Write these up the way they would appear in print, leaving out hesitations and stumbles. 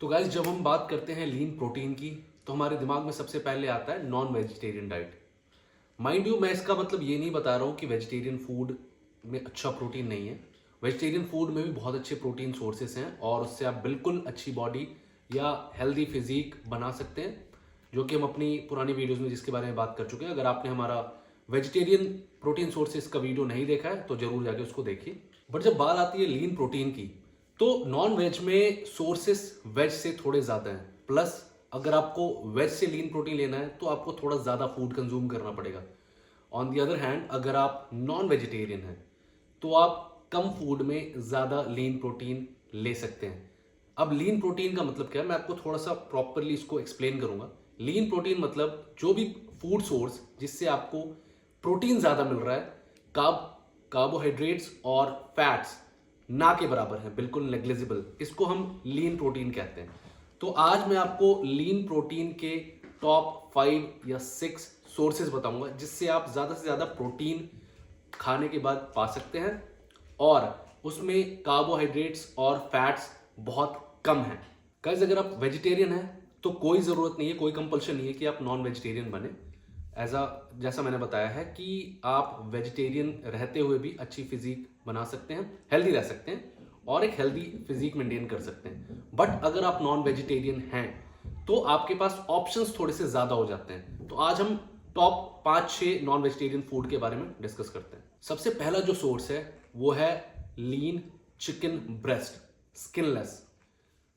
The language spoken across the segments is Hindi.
तो गाइस, जब हम बात करते हैं लीन प्रोटीन की तो हमारे दिमाग में सबसे पहले आता है non vegetarian diet. Mind you, मैं इसका मतलब ये नहीं बता रहा हूँ कि वेजिटेरियन फूड में अच्छा प्रोटीन नहीं है। वेजिटेरियन फूड में भी बहुत अच्छे प्रोटीन सोर्सेस हैं और उससे आप बिल्कुल अच्छी बॉडी या हेल्दी फिजिक बना सकते हैं, जो कि हम अपनी पुरानी वीडियोस में जिसके बारे में बात कर चुके हैं। अगर आपने हमारा वेजिटेरियन प्रोटीन सोर्सेस का वीडियो नहीं देखा है तो जरूर जाके उसको देखिए। बट जब बात आती है लीन प्रोटीन की, तो नॉन वेज में सोर्सेस वेज से थोड़े ज़्यादा हैं। प्लस अगर आपको वेज से लीन प्रोटीन लेना है तो आपको थोड़ा ज़्यादा फूड कंज्यूम करना पड़ेगा। ऑन दी अदर हैंड, अगर आप नॉन वेजिटेरियन हैं तो आप कम फूड में ज़्यादा लीन प्रोटीन ले सकते हैं। अब लीन प्रोटीन का मतलब क्या है, मैं आपको थोड़ा सा प्रॉपरली इसको एक्सप्लेन करूंगा। लीन प्रोटीन मतलब जो भी फूड सोर्स जिससे आपको प्रोटीन ज़्यादा मिल रहा है, कार्बोहाइड्रेट्स और फैट्स ना के बराबर है, बिल्कुल नेग्लिजिबल, इसको हम लीन प्रोटीन कहते हैं। तो आज मैं आपको लीन प्रोटीन के टॉप 5 या 6 सोर्सेज बताऊंगा जिससे आप ज़्यादा से ज़्यादा प्रोटीन खाने के बाद पा सकते हैं और उसमें कार्बोहाइड्रेट्स और फैट्स बहुत कम हैं। गाइस, अगर आप वेजिटेरियन हैं तो कोई ज़रूरत नहीं है, कोई कंपल्शन नहीं है कि आप नॉन वेजिटेरियन बने। जैसा मैंने बताया है कि आप वेजिटेरियन रहते हुए भी अच्छी फिजिक बना सकते हैं, हेल्दी रह सकते हैं और एक हेल्दी फिजिक मेंटेन कर सकते हैं। बट अगर आप नॉन वेजिटेरियन हैं तो आपके पास ऑप्शंस थोड़े से ज़्यादा हो जाते हैं। तो आज हम टॉप 5-6 नॉन वेजिटेरियन फूड के बारे में डिस्कस करते हैं। सबसे पहला जो सोर्स है वो है lean chicken breast, skinless.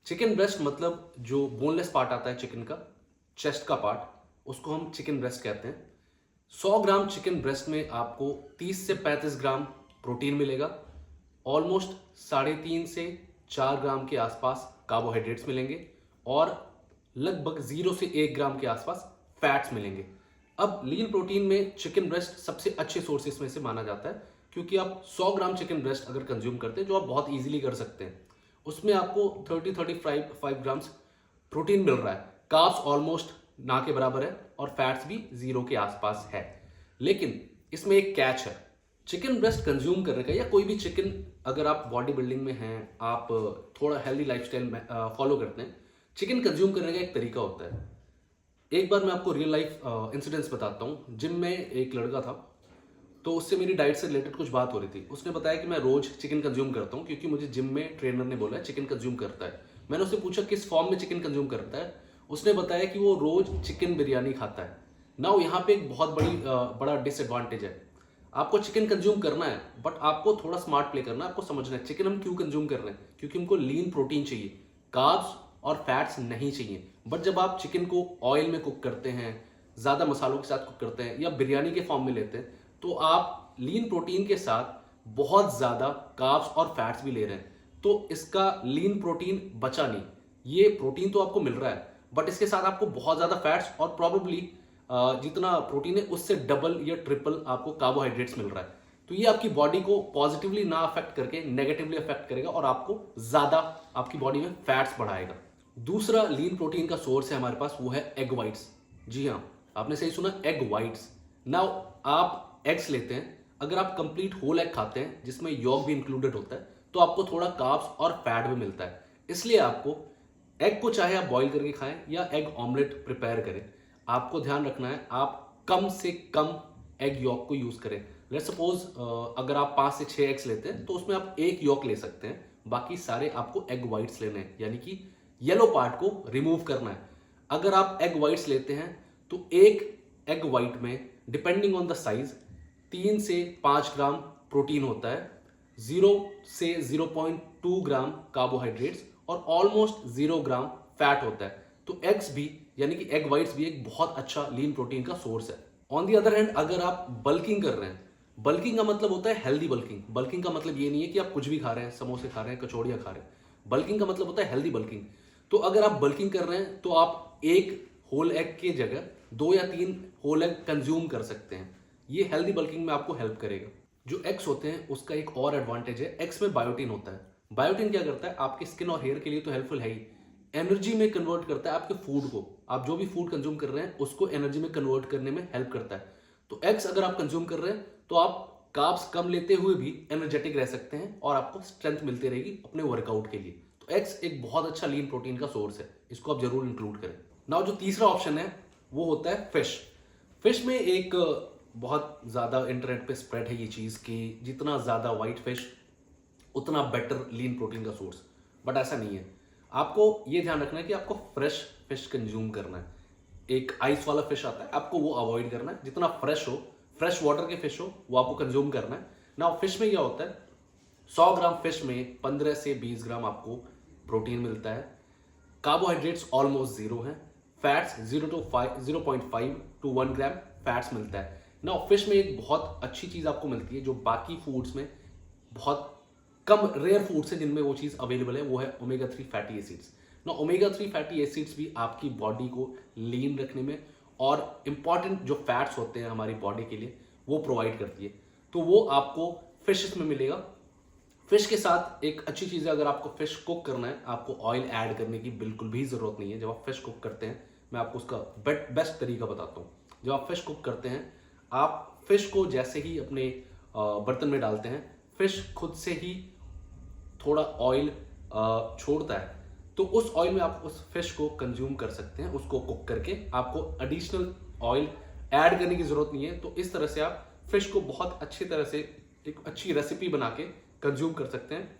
Chicken breast मतलब जो बोनलेस पार्ट आता है चिकन का, चेस्ट का पार्ट, उसको हम चिकन ब्रेस्ट कहते हैं। 100 ग्राम चिकन ब्रेस्ट में आपको 30 से 35 ग्राम प्रोटीन मिलेगा। ऑलमोस्ट 3.5 से 4 ग्राम के आसपास कार्बोहाइड्रेट्स मिलेंगे और लगभग 0 से 1 ग्राम के आसपास फैट्स मिलेंगे। अब लीन प्रोटीन में चिकन ब्रेस्ट सबसे अच्छे सोर्सेस में से माना जाता है, क्योंकि आप 100 ग्राम चिकन ब्रेस्ट अगर कंज्यूम करते हैं, जो आप बहुत ईजिली कर सकते हैं, उसमें आपको 30-35 ग्राम्स प्रोटीन मिल रहा है। कार्ब्स ऑलमोस्ट ना के बराबर है और फैट्स भी 0 के आसपास है। लेकिन इसमें एक कैच है। चिकन ब्रेस्ट कंज्यूम करने का, या कोई भी चिकन, अगर आप बॉडी बिल्डिंग में हैं, आप थोड़ा हेल्दी लाइफस्टाइल फॉलो करते हैं, चिकन कंज्यूम करने का एक तरीका होता है। एक बार मैं आपको रियल लाइफ इंसिडेंट्स बताता हूँ। जिम में एक लड़का था, तो उससे मेरी डाइट से रिलेटेड कुछ बात हो रही थी। उसने बताया कि मैं रोज चिकन कंज्यूम करता हूँ, क्योंकि मुझे जिम में ट्रेनर ने बोला है चिकन कंज्यूम करता है। मैंने उससे पूछा किस फॉर्म में चिकन कंज्यूम करता है। उसने बताया कि वो रोज चिकन बिरयानी खाता है। नाउ यहाँ पे एक बहुत बड़ा डिसएडवांटेज है। आपको चिकन कंज्यूम करना है, बट आपको थोड़ा स्मार्ट प्ले करना है। आपको समझना है चिकन हम क्यों कंज्यूम कर रहे हैं, क्योंकि हमको लीन प्रोटीन चाहिए, कार्ब्स और फैट्स नहीं चाहिए। बट जब आप चिकन को ऑयल में कुक करते हैं, ज़्यादा मसालों के साथ कुक करते हैं या बिरयानी के फॉर्म में लेते हैं, तो आप लीन प्रोटीन के साथ बहुत ज़्यादा कार्ब्स और फैट्स भी ले रहे हैं। तो इसका लीन प्रोटीन बचा नहीं। ये प्रोटीन तो आपको मिल रहा है, बट इसके साथ आपको बहुत ज़्यादा फैट्स और प्रॉबेबली जितना प्रोटीन है उससे डबल या ट्रिपल आपको कार्बोहाइड्रेट्स मिल रहा है। तो ये आपकी बॉडी को पॉजिटिवली ना अफेक्ट करके नेगेटिवली अफेक्ट करेगा और आपको ज़्यादा आपकी बॉडी में फैट्स बढ़ाएगा। दूसरा लीन प्रोटीन का सोर्स है हमारे पास, वो है एग वाइट्स। जी हाँ, आपने सही सुना, एग वाइट्स। नाउ आप एग्स लेते हैं, अगर आप कंप्लीट होल एग खाते हैं जिसमें यॉक भी इंक्लूडेड होता है, तो आपको थोड़ा कार्ब्स और फैट भी मिलता है। इसलिए आपको एग को चाहे आप बॉईल करके खाएं या एग ऑमलेट प्रिपेयर करें, आपको ध्यान रखना है आप कम से कम एग यॉक को यूज करें। लेट्स सपोज अगर आप 5 से 6 एग्स लेते हैं तो उसमें आप एक यॉक ले सकते हैं, बाकी सारे आपको एग वाइट्स लेने हैं, यानी कि येलो पार्ट को रिमूव करना है। अगर आप एग वाइट्स लेते हैं तो एक एग वाइट में, डिपेंडिंग ऑन द साइज, 3 से 5 ग्राम प्रोटीन होता है, 0 से 0.2 ग्राम कार्बोहाइड्रेट्स और ऑलमोस्ट 0 ग्राम फैट होता है। तो एग्स भी, यानी कि एग वाइट्स भी एक बहुत अच्छा लीन प्रोटीन का सोर्स है। ऑन दी अदर हैंड, अगर आप बल्किंग कर रहे हैं, बल्किंग का मतलब होता है हेल्दी बल्किंग। बल्किंग का मतलब ये नहीं है कि आप कुछ भी खा रहे हैं, समोसे खा रहे हैं, कचौड़ियाँ खा रहे हैं। बल्किंग का मतलब होता है हेल्दी बल्किंग। तो अगर आप बल्किंग कर रहे हैं तो आप एक होल एग के जगह 2 या 3 होल एग कंज्यूम कर सकते हैं। ये हेल्दी बल्किंग में आपको हेल्प करेगा। जो एग्स होते हैं उसका एक और एडवांटेज है, एग्स में बायोटिन होता है। बायोटिन क्या करता है, आपकी स्किन और हेयर के लिए तो हेल्पफुल है ही, एनर्जी में कन्वर्ट करता है आपके फूड को। आप जो भी फूड कंज्यूम कर रहे हैं उसको एनर्जी में कन्वर्ट करने में हेल्प करता है। तो एग्स अगर आप कंज्यूम कर रहे हैं तो आप कार्ब्स कम लेते हुए भी एनर्जेटिक रह सकते हैं और आपको स्ट्रेंथ मिलती रहेगी अपने वर्कआउट के लिए। तो एग्स एक बहुत अच्छा लीन प्रोटीन का सोर्स है, इसको आप जरूर इंक्लूड करें। नाउ जो तीसरा ऑप्शन है वो होता है फिश। फिश में एक बहुत ज़्यादा इंटरनेट पे स्प्रेड है ये चीज़ कि जितना ज़्यादा वाइट फिश उतना बेटर लीन प्रोटीन का सोर्स, बट ऐसा नहीं है। आपको ये ध्यान रखना है कि आपको फ्रेश फिश कंज्यूम करना है। एक आइस वाला फिश आता है, आपको वो अवॉइड करना है। जितना फ्रेश हो, फ्रेश वाटर के फिश हो, वो आपको कंज्यूम करना है। ना फिश में क्या होता है, 100 ग्राम फिश में 15 से 20 ग्राम आपको प्रोटीन मिलता है। कार्बोहाइड्रेट्स ऑलमोस्ट जीरो हैं। फैट्स 0.5 टू 1 ग्राम फैट्स मिलता है ना। फिश में एक बहुत अच्छी चीज़ आपको मिलती है जो बाकी फूड्स में बहुत कम, रेयर फूड्स हैं जिनमें वो चीज़ अवेलेबल है, वो है ओमेगा 3 फैटी एसिड्स ना। ओमेगा 3 फैटी एसिड्स भी आपकी बॉडी को लीन रखने में और इंपॉर्टेंट जो फैट्स होते हैं हमारी बॉडी के लिए वो प्रोवाइड करती है, तो वो आपको फिशेस में मिलेगा। फिश के साथ एक अच्छी चीज़ है, अगर आपको फिश कुक करना है, आपको ऑयल ऐड करने की बिल्कुल भी ज़रूरत नहीं है। जब आप फिश कुक करते हैं, मैं आपको उसका बेस्ट तरीका बताता हूँ। जब आप फिश कुक करते हैं, आप फिश को जैसे ही अपने बर्तन में डालते हैं, फिश खुद से ही थोड़ा ऑयल छोड़ता है, तो उस ऑयल में आप उस फिश को कंज्यूम कर सकते हैं। उसको कुक करके आपको एडिशनल ऑयल ऐड करने की ज़रूरत नहीं है। तो इस तरह से आप फिश को बहुत अच्छी तरह से एक अच्छी रेसिपी बना के कंज्यूम कर सकते हैं।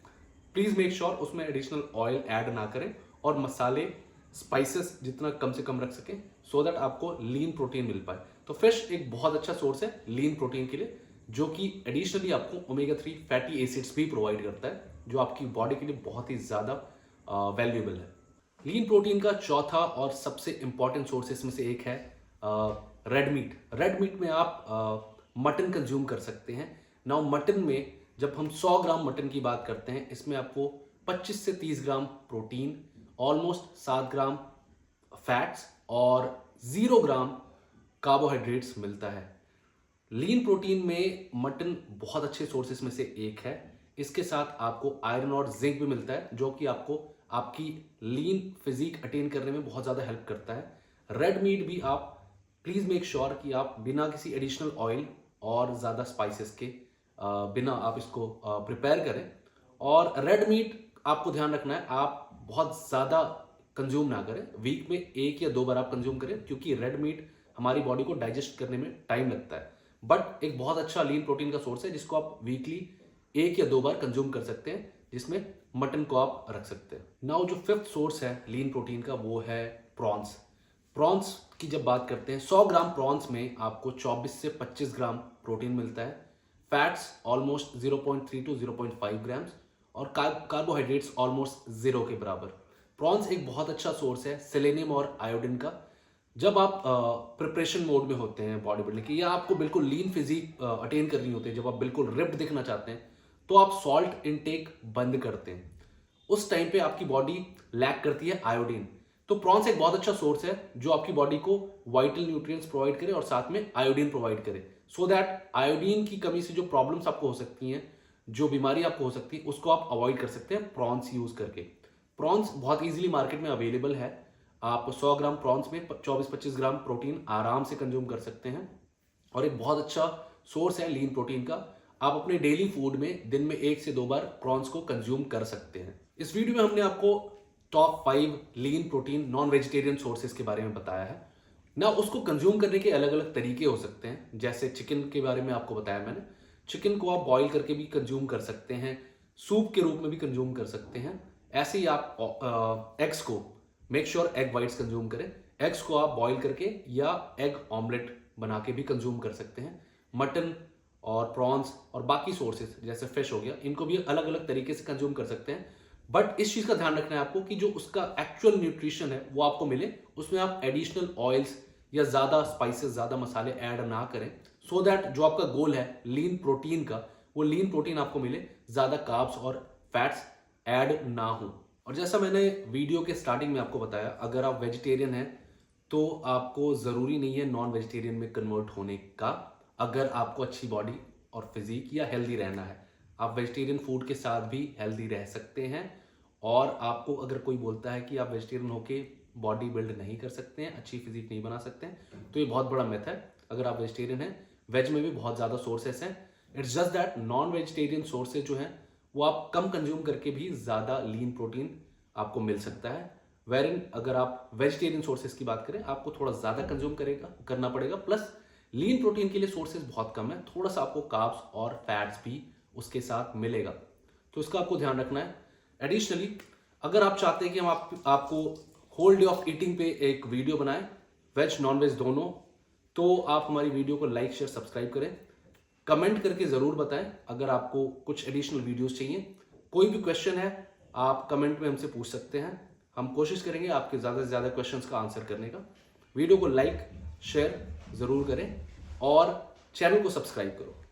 प्लीज़ मेक श्योर उसमें एडिशनल ऑयल ऐड ना करें और मसाले स्पाइसेस जितना कम से कम रख सकें, सो दैट आपको लीन प्रोटीन मिल पाए। तो फिश एक बहुत अच्छा सोर्स है लीन प्रोटीन के लिए, जो कि एडिशनली आपको ओमेगा 3 फैटी एसिड्स भी प्रोवाइड करता है, जो आपकी बॉडी के लिए बहुत ही ज़्यादा वैल्यूएबल है। लीन प्रोटीन का चौथा और सबसे इंपॉर्टेंट सोर्सेस में से एक है रेड मीट। रेड मीट में आप मटन कंज्यूम कर सकते हैं। नाउ मटन में जब हम 100 ग्राम मटन की बात करते हैं, इसमें आपको 25 से 30 ग्राम प्रोटीन, ऑलमोस्ट 7 ग्राम फैट्स और 0 ग्राम कार्बोहाइड्रेट्स मिलता है। लीन प्रोटीन में मटन बहुत अच्छे सोर्सेस में से एक है। इसके साथ आपको आयरन और जिंक भी मिलता है, जो कि आपको आपकी लीन फिजिक अटेन करने में बहुत ज़्यादा हेल्प करता है। रेड मीट भी आप प्लीज़ मेक श्योर कि आप बिना किसी एडिशनल ऑयल और ज़्यादा स्पाइसेस के बिना आप इसको प्रिपेयर करें। और रेड मीट आपको ध्यान रखना है, आप बहुत ज़्यादा कंज्यूम ना करें। वीक में 1 या 2 बार आप कंज्यूम करें, क्योंकि रेड मीट हमारी बॉडी को डाइजेस्ट करने में टाइम लगता है। बट एक बहुत अच्छा लीन प्रोटीन का सोर्स है, जिसको आप वीकली 1 या 2 बार कंज्यूम कर सकते हैं, जिसमें मटन को आप रख सकते हैं। नाउ जो फिफ्थ सोर्स है लीन प्रोटीन का, वो है प्रॉन्स। प्रॉन्स की जब बात करते हैं, 100 ग्राम प्रॉन्स में आपको 24 से 25 ग्राम प्रोटीन मिलता है। फैट्स ऑलमोस्ट 0.3 टू 0.5 ग्राम्स और कार्बोहाइड्रेट्स ऑलमोस्ट 0 के बराबर। प्रॉन्स एक बहुत अच्छा सोर्स है सेलेनियम और आयोडीन का। जब आप प्रिपरेशन मोड में होते हैं बॉडी बिल्डिंग की, या आपको बिल्कुल लीन फिजिक अटेन करनी होती है, जब आप बिल्कुल रिप्ड दिखना चाहते हैं, तो आप सॉल्ट इनटेक बंद करते हैं। उस टाइम पे आपकी बॉडी लैक करती है आयोडीन। तो प्रॉन्स एक बहुत अच्छा सोर्स है जो आपकी बॉडी को वाइटल न्यूट्रिएंट्स प्रोवाइड करे और साथ में आयोडीन प्रोवाइड करे, सो दैट आयोडीन की कमी से जो प्रॉब्लम्स आपको हो सकती हैं, जो बीमारी आपको हो सकती है, उसको आप अवॉइड कर सकते हैं प्रॉन्स यूज करके। प्रॉन्स बहुत ईजिली मार्केट में अवेलेबल है। आप 100 ग्राम प्रॉन्स में 24-25 ग्राम प्रोटीन आराम से कंज्यूम कर सकते हैं और एक बहुत अच्छा सोर्स है लीन प्रोटीन का। आप अपने डेली फूड में दिन में 1 से 2 बार प्रॉन्स को कंज्यूम कर सकते हैं। इस वीडियो में हमने आपको top 5 lean protein non vegetarian sources के बारे में बताया है ना। उसको कंज्यूम करने के अलग अलग तरीके हो सकते हैं, जैसे चिकन के बारे में आपको बताया मैंने। चिकन को आप बॉईल करके भी कंज्यूम कर सकते हैं, सूप के रूप में भी कंज्यूम कर सकते हैं। ऐसे ही आप एग्स को make sure egg whites consume करें। एग्स को आप बॉईल करके या एग ऑमलेट बना के भी कंज्यूम कर सकते हैं। मटन और प्रॉन्स और बाकी सोर्सेज जैसे फिश हो गया, इनको भी अलग अलग तरीके से कंज्यूम कर सकते हैं। बट इस चीज़ का ध्यान रखना है आपको कि जो उसका एक्चुअल न्यूट्रिशन है वो आपको मिले, उसमें आप एडिशनल ऑयल्स या ज़्यादा स्पाइसेस, ज़्यादा मसाले ऐड ना करें, सो दैट जो आपका गोल है लीन प्रोटीन का, वो लीन प्रोटीन आपको मिले, ज़्यादा कार्ब्स और फैट्स ऐड ना हो। और जैसा मैंने वीडियो के स्टार्टिंग में आपको बताया, अगर आप वेजिटेरियन हैं तो आपको ज़रूरी नहीं है नॉन वेजिटेरियन में कन्वर्ट होने का। अगर आपको अच्छी बॉडी और फिजिक या हेल्दी रहना है, आप वेजिटेरियन फूड के साथ भी हेल्दी रह सकते हैं। और आपको अगर कोई बोलता है कि आप वेजिटेरियन होके बॉडी बिल्ड नहीं कर सकते हैं, अच्छी फिजिक नहीं बना सकते हैं, तो ये बहुत बड़ा मिथ है। अगर आप वेजिटेरियन हैं, वेज में भी बहुत ज़्यादा सोर्सेस हैं। It's just that non vegetarian sources जो हैं वो आप कम कंज्यूम करके भी ज़्यादा लीन प्रोटीन आपको मिल सकता है। वेरिन अगर आप वेजिटेरियन सोर्सेज की बात करें, आपको थोड़ा ज़्यादा कंज्यूम करना पड़ेगा। प्लस लीन प्रोटीन के लिए सोर्सेज बहुत कम है, थोड़ा सा आपको कार्ब्स और फैट्स भी उसके साथ मिलेगा, तो इसका आपको ध्यान रखना है। एडिशनली अगर आप चाहते हैं कि हम आपको होल डे ऑफ ईटिंग पे एक वीडियो बनाएं, वेज नॉन वेज दोनों, तो आप हमारी वीडियो को लाइक शेयर सब्सक्राइब करें। कमेंट करके ज़रूर बताएं अगर आपको कुछ एडिशनल वीडियोस चाहिए। कोई भी क्वेश्चन है आप कमेंट में हमसे पूछ सकते हैं, हम कोशिश करेंगे आपके ज़्यादा से ज़्यादा क्वेश्चंस का आंसर करने का। वीडियो को लाइक शेयर ज़रूर करें और चैनल को सब्सक्राइब करो।